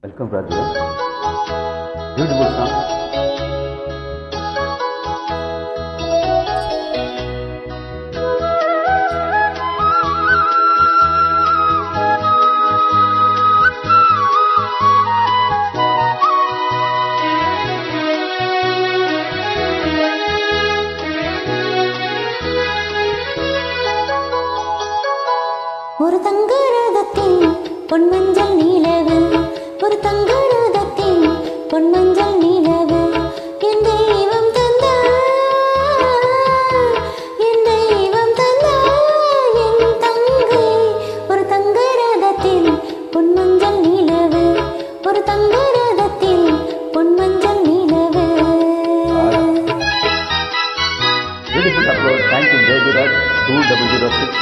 Welcome, Radha. Beautiful song. ஒரு தங்கரதத்தில் பொன்மஞ்சள் நீலவு, ஒரு தங்கரதத்தில் பொன்மஞ்சள் நீலவு, என் தெய்வம் தந்த, என் தெய்வம் தந்த என் தங்கை. ஒரு தங்கரதத்தில் பொன்மஞ்சள் நீலவு, ஒரு தங்கரதத்தில் பொன்மஞ்சள் நீலவு. Beautiful upload. Thank you, Baby Raj 2006.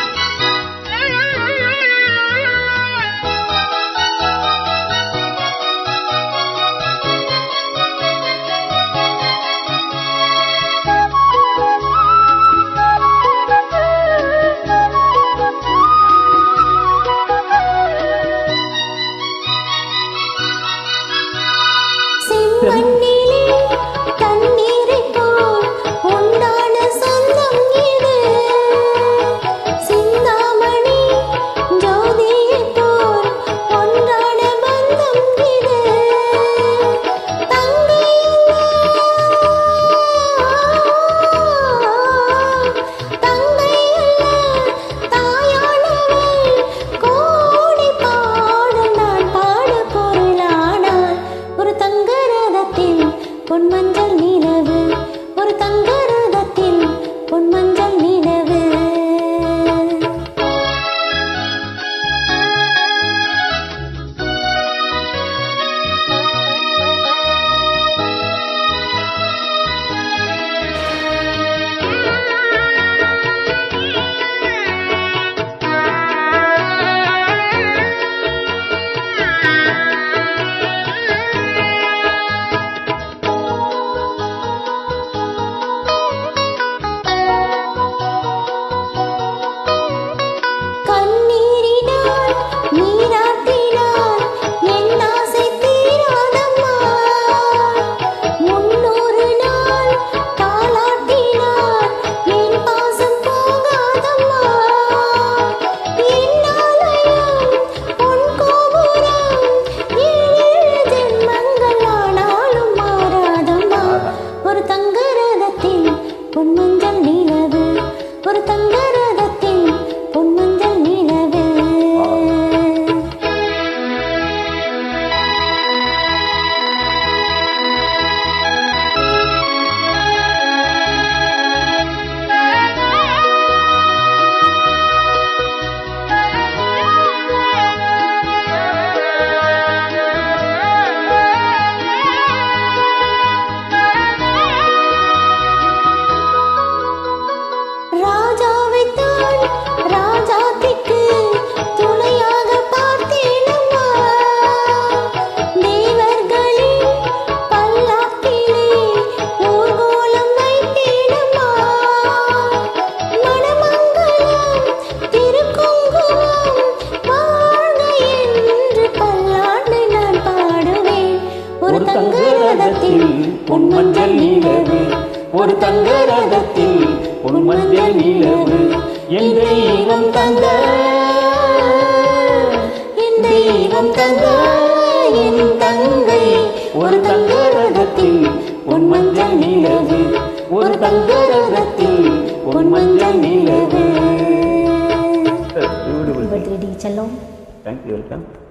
மண்ணிலே தண்ணீரைப் போல் உண்டான சொந்தம் இது, சிந்தாமணி ஜோதியைப் போல் ஒன்றான பந்தம் இது. தங்கை அல்ல தாயானவள், கோடி பாடல் நான் பாட பொருளானாள். ஒரு தங்கரதத்தில் பொன்மஞ்சள் நீலவு, ஒரு தங்கரதத்தில் பொன்மஞ்சள் நீலவு. பொன்மஞ்சள் நீலவு, ஒரு தங்கரதத்தில் பொன்மஞ்சள் நீலவு. ராஜாத்திக்கு துணையாக பார்த்தேனம்மா, தேவர்களின் பல்லாக்கிலே ஊர்கோலம் வைத்தேனம்மா. மணமங்கலம் திருக்குங்குமம் வாழ்க என்று பல்லாண்டு நான் பாடுவேன். ஒரு தங்கரதத்தில் பொன்மஞ்சள் நீலவு, ஒரு தங்கரதத்தில் பொன்மஞ்சள் நீலவு, என் தெய்வம் தந்த, என் தெய்வம் தந்த என் தங்கை. ஒரு தங்கரதத்தில் பொன்மஞ்சள் நீலவு, ஒரு தங்கரதத்தில் பொன்மஞ்சள் நீலவு. பர்த்டே செல்லம். Thank you, welcome.